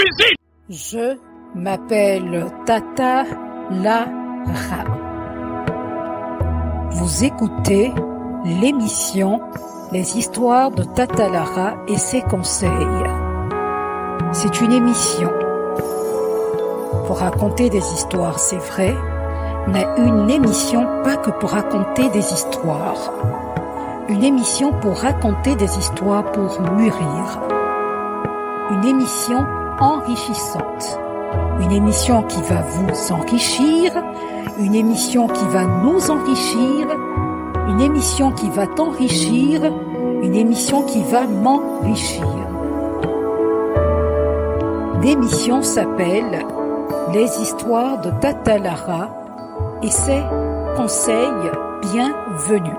ici! Je m'appelle Tata Lara. Vous écoutez l'émission Les histoires de Tata Lara et ses conseils. C'est une émission pour raconter des histoires, c'est vrai, mais une émission pas que pour raconter des histoires. Une émission pour raconter des histoires pour mûrir. Une émission enrichissante. Une émission qui va vous enrichir. Une émission qui va nous enrichir. Une émission qui va t'enrichir. Une émission qui va m'enrichir. L'émission s'appelle Les histoires de Tata Lara et ses conseils bienvenus.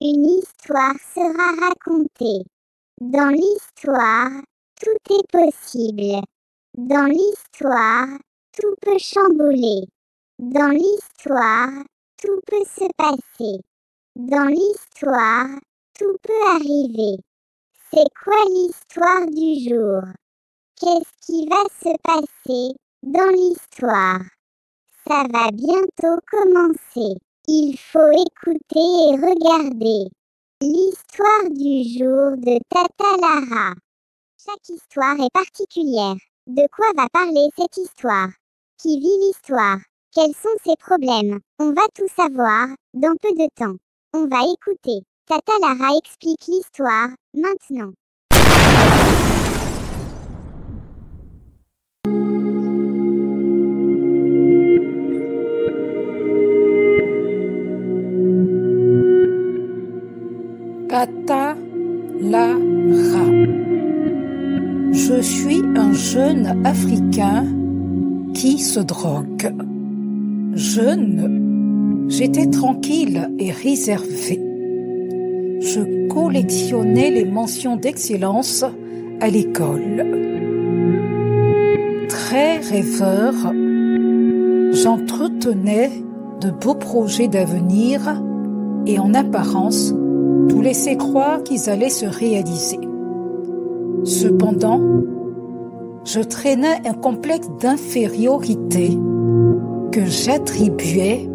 Une histoire sera racontée. Dans l'histoire, tout est possible. Dans l'histoire, tout peut chambouler. Dans l'histoire, tout peut se passer. Dans l'histoire, tout peut arriver. C'est quoi l'histoire du jour? Qu'est-ce qui va se passer dans l'histoire? Ça va bientôt commencer. Il faut écouter et regarder. L'histoire du jour de Tata Lara. Chaque histoire est particulière. De quoi va parler cette histoire? Qui vit l'histoire? Quels sont ses problèmes? On va tout savoir dans peu de temps. On va écouter. Tata Lara explique l'histoire maintenant. Tata Lara. Je suis un jeune Africain qui se drogue. Jeune, j'étais tranquille et réservé. Je collectionnais les mentions d'excellence à l'école. Très rêveur, j'entretenais de beaux projets d'avenir et en apparence, tout laissait croire qu'ils allaient se réaliser. Cependant, je traînais un complexe d'infériorité que j'attribuais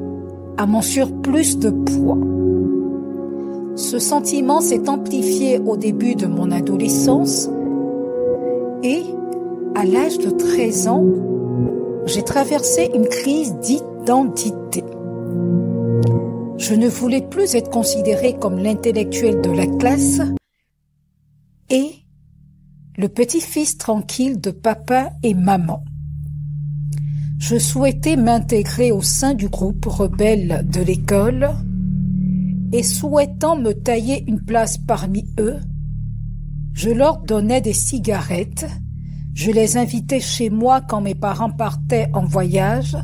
à mon surplus de poids. Ce sentiment s'est amplifié au début de mon adolescence et, à l'âge de 13 ans, j'ai traversé une crise d'identité. Je ne voulais plus être considéré comme l'intellectuel de la classe et le petit-fils tranquille de papa et maman. Je souhaitais m'intégrer au sein du groupe rebelle de l'école et souhaitant me tailler une place parmi eux, je leur donnais des cigarettes, je les invitais chez moi quand mes parents partaient en voyage.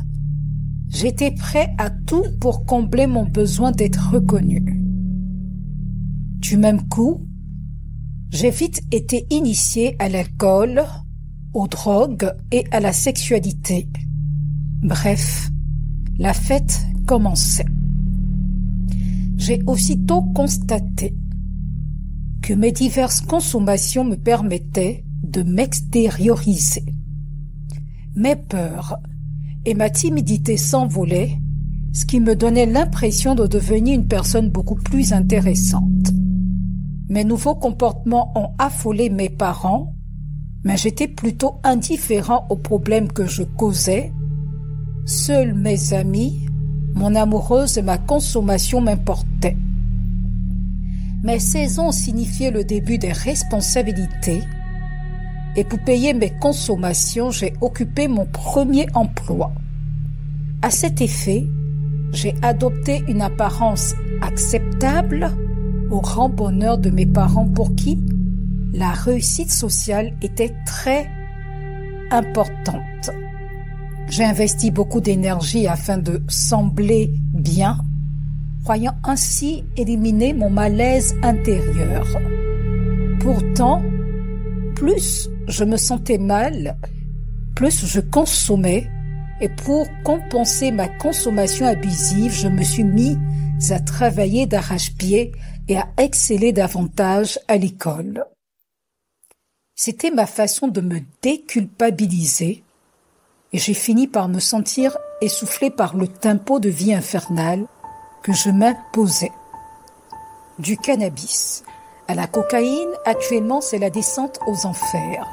J'étais prêt à tout pour combler mon besoin d'être reconnu. Du même coup, j'ai vite été initié à l'alcool, aux drogues et à la sexualité. Bref, la fête commençait. J'ai aussitôt constaté que mes diverses consommations me permettaient de m'extérioriser. Mes peurs et ma timidité s'envolait, ce qui me donnait l'impression de devenir une personne beaucoup plus intéressante. Mes nouveaux comportements ont affolé mes parents, mais j'étais plutôt indifférent aux problèmes que je causais. Seuls mes amis, mon amoureuse et ma consommation m'importaient. Mes saisons signifiaient le début des responsabilités, et pour payer mes consommations, j'ai occupé mon premier emploi. À cet effet, j'ai adopté une apparence acceptable au grand bonheur de mes parents pour qui la réussite sociale était très importante. J'ai investi beaucoup d'énergie afin de sembler bien, croyant ainsi éliminer mon malaise intérieur. Pourtant, plus je me sentais mal, plus je consommais, et pour compenser ma consommation abusive, je me suis mis à travailler d'arrache-pied et à exceller davantage à l'école. C'était ma façon de me déculpabiliser, et j'ai fini par me sentir essoufflé par le tempo de vie infernal que je m'imposais. Du cannabis à la cocaïne, actuellement c'est la descente aux enfers.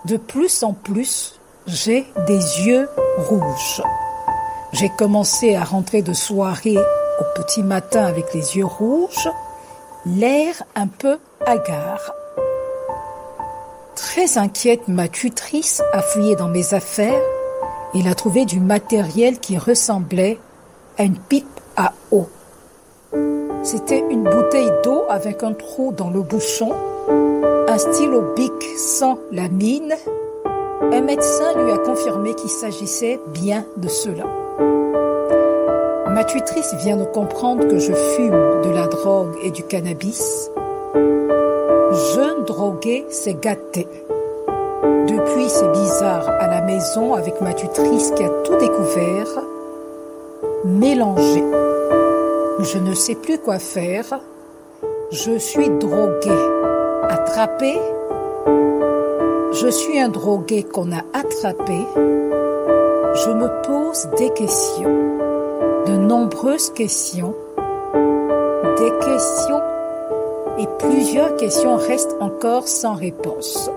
De plus en plus, j'ai des yeux rouges. J'ai commencé à rentrer de soirée au petit matin avec les yeux rouges, l'air un peu hagard. Très inquiète, ma tutrice a fouillé dans mes affaires et il a trouvé du matériel qui ressemblait à une pipe à eau. C'était une bouteille d'eau avec un trou dans le bouchon, un stylo bic sans la mine. Un médecin lui a confirmé qu'il s'agissait bien de cela. Ma tutrice vient de comprendre que je fume de la drogue et du cannabis. Jeune drogué s'est gâté. Depuis, c'est bizarre à la maison avec ma tutrice qui a tout découvert, mélangé. Je ne sais plus quoi faire. Je suis drogué. Attrapé. Je suis un drogué qu'on a attrapé. Je me pose des questions. De nombreuses questions. Des questions. Et plusieurs questions restent encore sans réponse.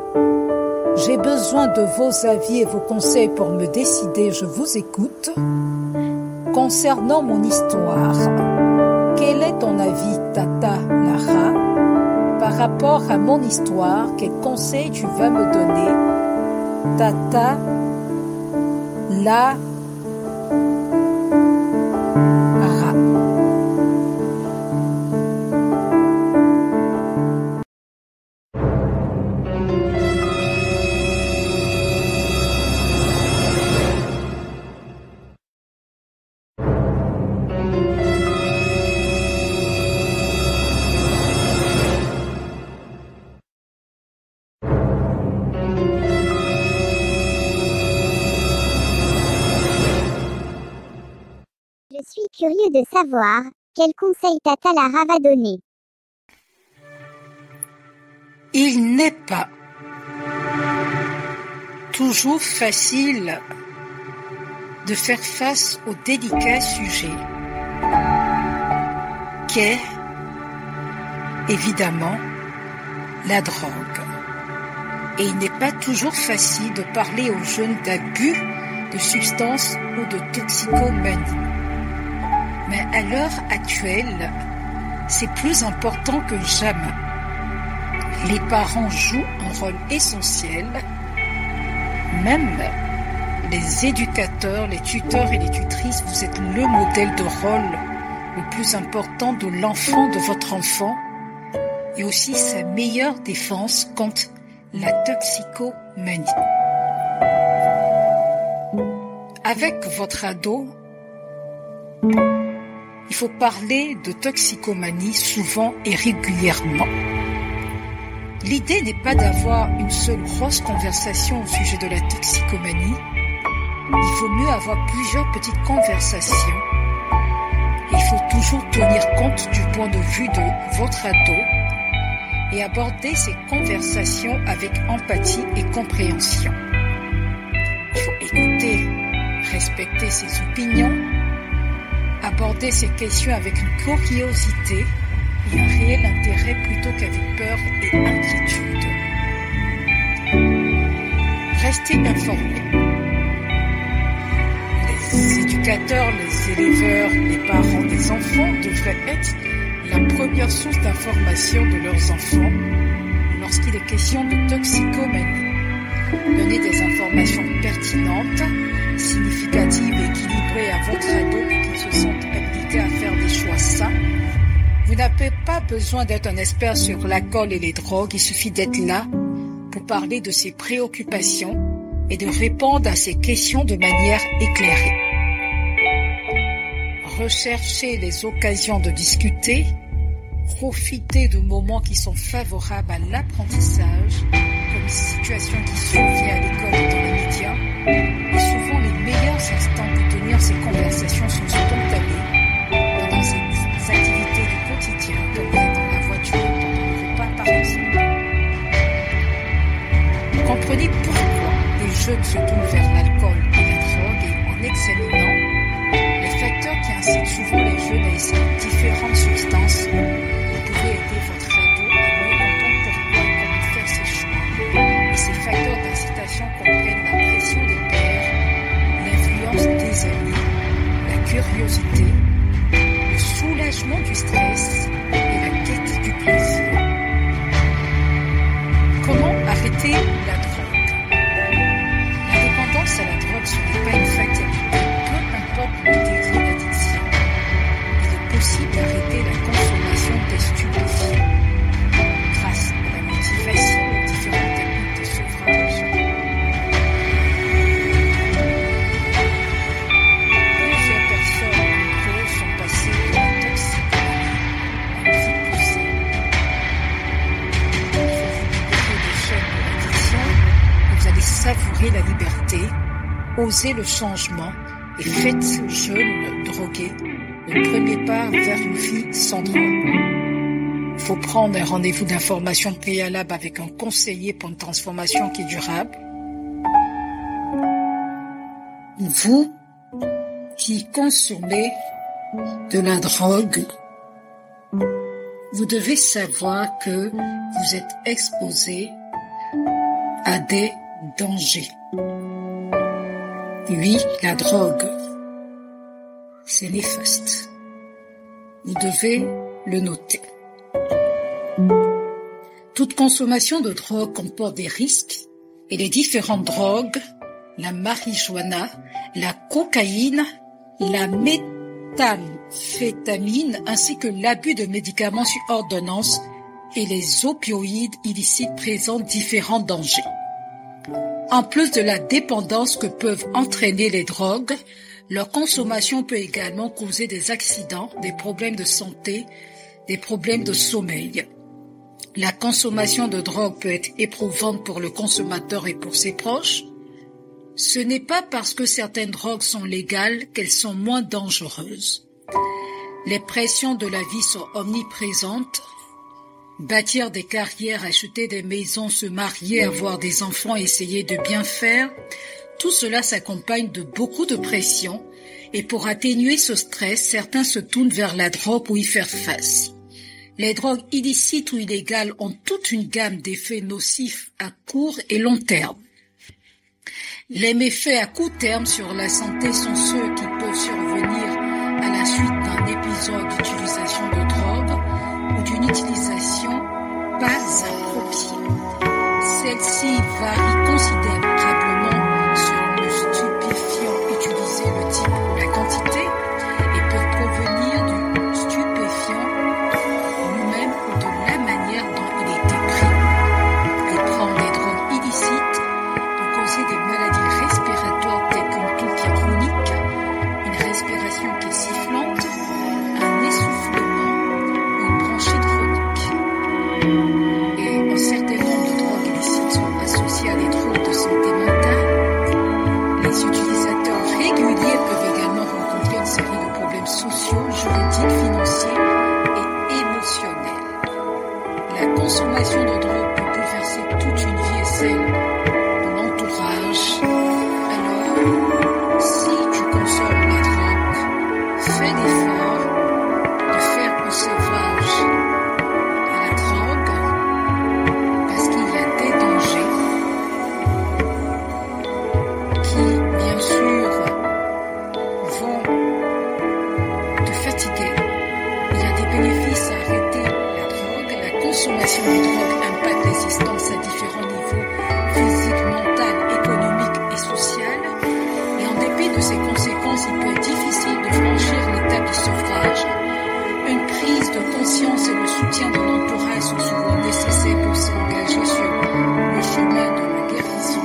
J'ai besoin de vos avis et vos conseils pour me décider. Je vous écoute. Concernant mon histoire, quel est ton avis, Tata Lara, par rapport à mon histoire? Quels conseils tu vas me donner, Tata Lara? Je suis curieux de savoir quel conseil Tata Lara va donner. Il n'est pas toujours facile de faire face au délicat sujet qu'est évidemment la drogue. Et il n'est pas toujours facile de parler aux jeunes d'abus de substances ou de toxicomanie. Mais à l'heure actuelle, c'est plus important que jamais. Les parents jouent un rôle essentiel, même les éducateurs, les tuteurs et les tutrices, vous êtes le modèle de rôle le plus important de l'enfant, de votre enfant, et aussi sa meilleure défense contre la toxicomanie. Avec votre ado, il faut parler de toxicomanie souvent et régulièrement. L'idée n'est pas d'avoir une seule grosse conversation au sujet de la toxicomanie. Il faut mieux avoir plusieurs petites conversations. Il faut toujours tenir compte du point de vue de votre ado et aborder ces conversations avec empathie et compréhension. Il faut écouter, respecter ses opinions, aborder ces questions avec une curiosité et un réel intérêt plutôt qu'avec peur et inquiétude. Restez informés. Les éducateurs, les éleveurs, les parents des enfants devraient être la première source d'information de leurs enfants lorsqu'il est question de toxicomanie. Donner des informations pertinentes, significatives et équilibrées à votre ado pour qu'il se sente habilité à faire des choix sains. Vous n'avez pas besoin d'être un expert sur l'alcool et les drogues, il suffit d'être là pour parler de ses préoccupations et de répondre à ces questions de manière éclairée. Recherchez les occasions de discuter, profitez de moments qui sont favorables à l'apprentissage, comme une situation qui survient à l'école et dans les médias. Et souvent, les meilleurs instants pour tenir ces conversations sont spontanés, pendant ces activités du quotidien, comme être dans la voiture, pendant le repas par exemple. Comprenez pourquoi les jeunes se tournent vers l'alcool et la drogue et en examinant les facteurs qui incitent souvent les jeunes à essayer différentes substances. Vous pouvez aider votre ado à mieux comprendre pourquoi et comment faire ses choix. Et ces facteurs d'incitation comprennent la pression des pairs, l'influence des amis, la curiosité, le soulagement du stress et la quête du plaisir. Comment arrêter la drogue? La dépendance à la drogue, ce n'est pas une fatalité. Peu importe le degré d'addiction, il est possible d'arrêter la consommation des stupéfiants grâce à la motivation aux différentes techniques de sevrage. Plusieurs personnes nombreuses sont passées de la toxicomanie à une vie plus saine. Il faut vous libérer des chaînes de l'addiction et vous allez savourer la liberté, oser le changement et faites jeunes drogués le premier pas vers une vie sans drogue. Il faut prendre un rendez-vous d'information préalable avec un conseiller pour une transformation qui est durable. Vous qui consommez de la drogue, vous devez savoir que vous êtes exposé à des dangers. Oui, la drogue, c'est néfaste. Vous devez le noter. Toute consommation de drogue comporte des risques et les différentes drogues, la marijuana, la cocaïne, la méthamphétamine ainsi que l'abus de médicaments sur ordonnance et les opioïdes illicites présentent différents dangers. En plus de la dépendance que peuvent entraîner les drogues, leur consommation peut également causer des accidents, des problèmes de santé, des problèmes de sommeil. La consommation de drogue peut être éprouvante pour le consommateur et pour ses proches. Ce n'est pas parce que certaines drogues sont légales qu'elles sont moins dangereuses. Les pressions de la vie sont omniprésentes. Bâtir des carrières, acheter des maisons, se marier, avoir des enfants, essayer de bien faire, tout cela s'accompagne de beaucoup de pression et pour atténuer ce stress, certains se tournent vers la drogue pour y faire face. Les drogues illicites ou illégales ont toute une gamme d'effets nocifs à court et long terme. Les méfaits à court terme sur la santé sont ceux qui peuvent survenir à la suite d'un épisode d'utilisation de drogue ou d'une utilisation pas appropriée. Celle-ci varie considérablement selon le stupéfiant utilisé, le type ou la quantité, et peuvent provenir du stupéfiant lui-même ou de la manière dont il a été pris. Et prendre des drogues illicites peut causer des maladies respiratoires telles qu'une toux qui est chronique, une respiration qui est sifflante, un essoufflement ou une bronchite chronique. Et un certain nombre de drogues illicites sont associées à des troubles de santé mentale. Les utilisateurs réguliers peuvent également rencontrer une série de problèmes sociaux, juridiques, financiers et émotionnels. La consommation de drogue peut bouleverser toute une vie et celle de l'entourage. Alors, si tu consommes la drogue, fais l'effort de faire un sevrage à la drogue parce qu'il y a des dangers qui, bien sûr, vont te fatiguer. Il y a des bénéfices à arrêter la drogue. La consommation de drogue impacte l'existence à différents niveaux, physique, mental, économique et social. Et en dépit de ces conséquences, il peut être difficile de franchir l'étape du sevrage. Une prise de conscience et le soutien de l'entourage sont souvent nécessaires pour s'engager sur le chemin de la guérison.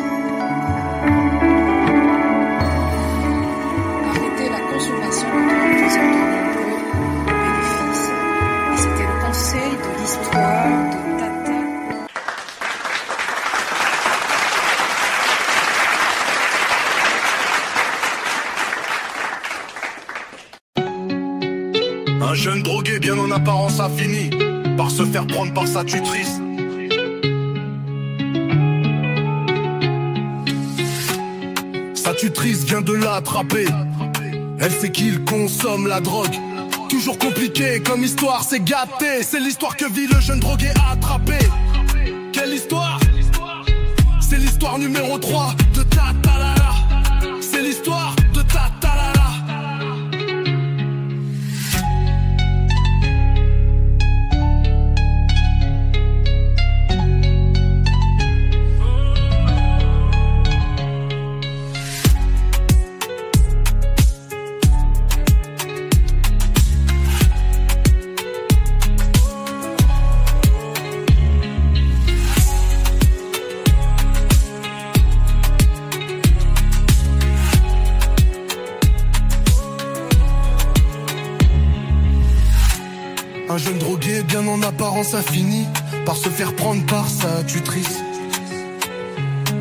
bien en apparence a fini par se faire prendre par sa tutrice. Sa tutrice vient de l'attraper. Elle sait qu'il consomme la drogue. Toujours compliqué comme histoire, c'est gâté. C'est l'histoire que vit le jeune drogué attrapé. Quelle histoire? C'est l'histoire numéro 3 de Tatalala. C'est l'histoire de Tatalala. Un jeune drogué bien en apparence a fini par se faire prendre par sa tutrice.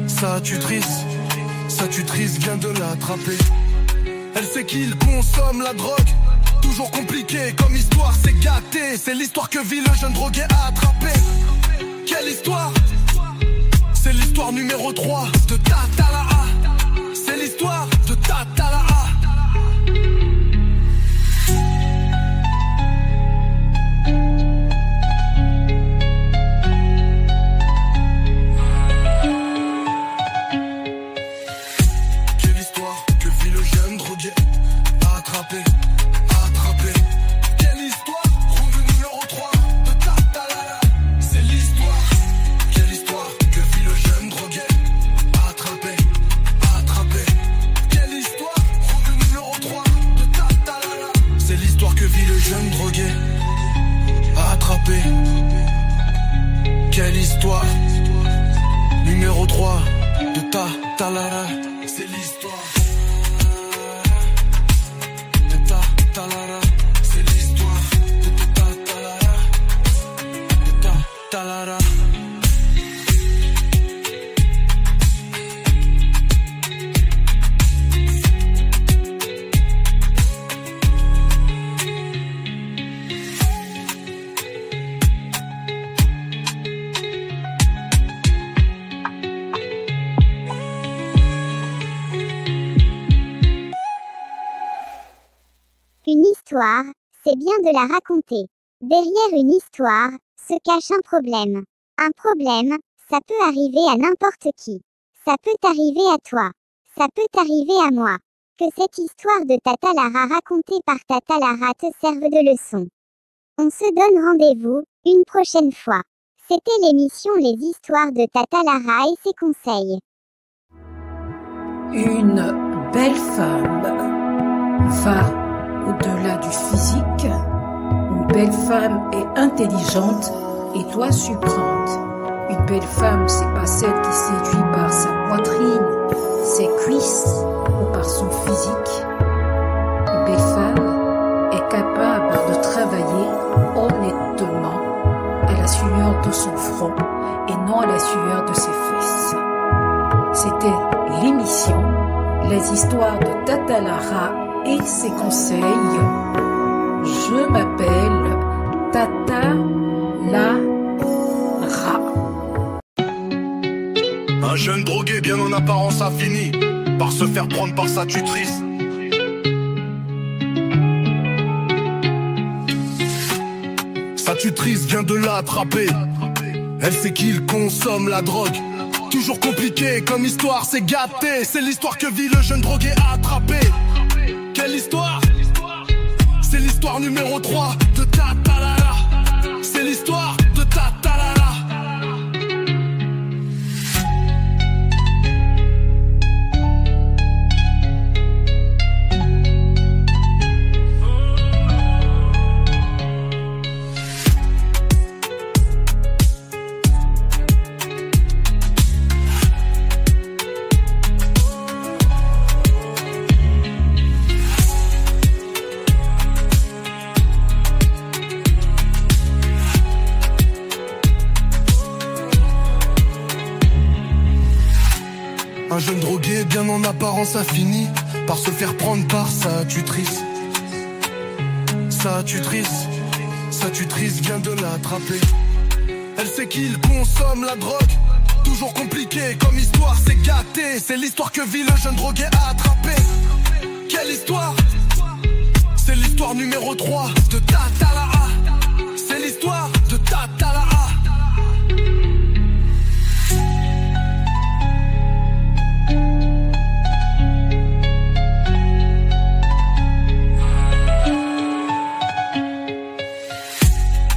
Sa tutrice vient de l'attraper. Elle sait qu'il consomme la drogue. Toujours compliqué comme histoire, c'est gâté. C'est l'histoire que vit le jeune drogué attrapé. Quelle histoire? C'est l'histoire numéro 3 de Tatalaa. C'est l'histoire de Tatalaa. Quelle histoire? Numéro 3 de Tatalala. C'est l'histoire de Tatalala. C'est l'histoire de Tatalala. De Tatalala. Une histoire, c'est bien de la raconter. Derrière une histoire, se cache un problème. Un problème, ça peut arriver à n'importe qui. Ça peut arriver à toi. Ça peut arriver à moi. Que cette histoire de Tatalara racontée par Tatalara te serve de leçon. On se donne rendez-vous, une prochaine fois. C'était l'émission Les histoires de Tatalara et ses conseils. Une belle femme va au-delà du physique. Une belle femme est intelligente et doit surprendre. Une belle femme, c'est pas celle qui séduit par sa poitrine, ses cuisses ou par son physique. Une belle femme est capable de travailler honnêtement à la sueur de son front et non à la sueur de ses fesses. C'était l'émission Les histoires de Tatalara et ses conseils. Je m'appelle Tatalara. Un jeune drogué bien en apparence a fini par se faire prendre par sa tutrice. Sa tutrice vient de l'attraper. Elle sait qu'il consomme la drogue. Toujours compliqué comme histoire, c'est gâté. C'est l'histoire que vit le jeune drogué attrapé. Quelle histoire? C'est l'histoire numéro 3 de Tatalala. C'est l'histoire de Tatalala. Un jeune drogué bien en apparence a fini par se faire prendre par sa tutrice. Sa tutrice sa tutrice vient de l'attraper. Elle sait qu'il consomme la drogue. Toujours compliqué comme histoire, c'est gâté. C'est l'histoire que vit le jeune drogué attrapé. Quelle histoire? C'est l'histoire numéro 3 de Tatalaha. C'est l'histoire de Tatalaha.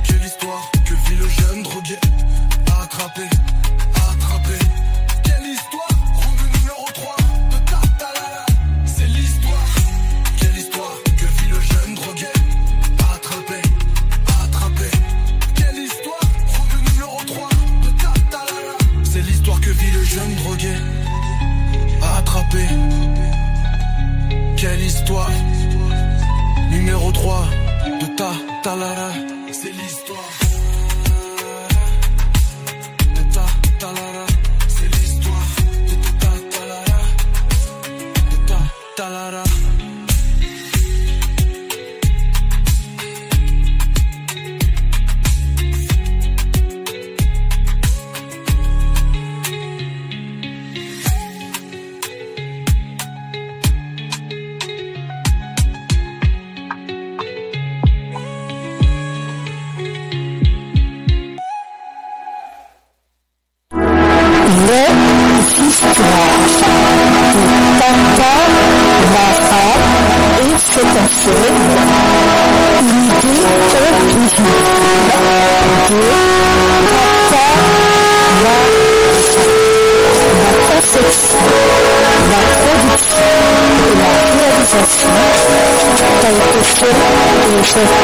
Quelle histoire que vit le jeune drogué attrapé. Quelle histoire? Round numéro 3 de Tatalaha. C'est l'histoire. Quelle histoire que vit le jeune drogué attrapé. Quelle histoire? Round numéro 3 de Tatalaha. C'est l'histoire que vit le jeune drogué attrapé. Quelle histoire? Numéro 3 de Tatalaha. C'est l'histoire de Tatalaha. C'est l'histoire de Tatalaha. De Tatalaha. La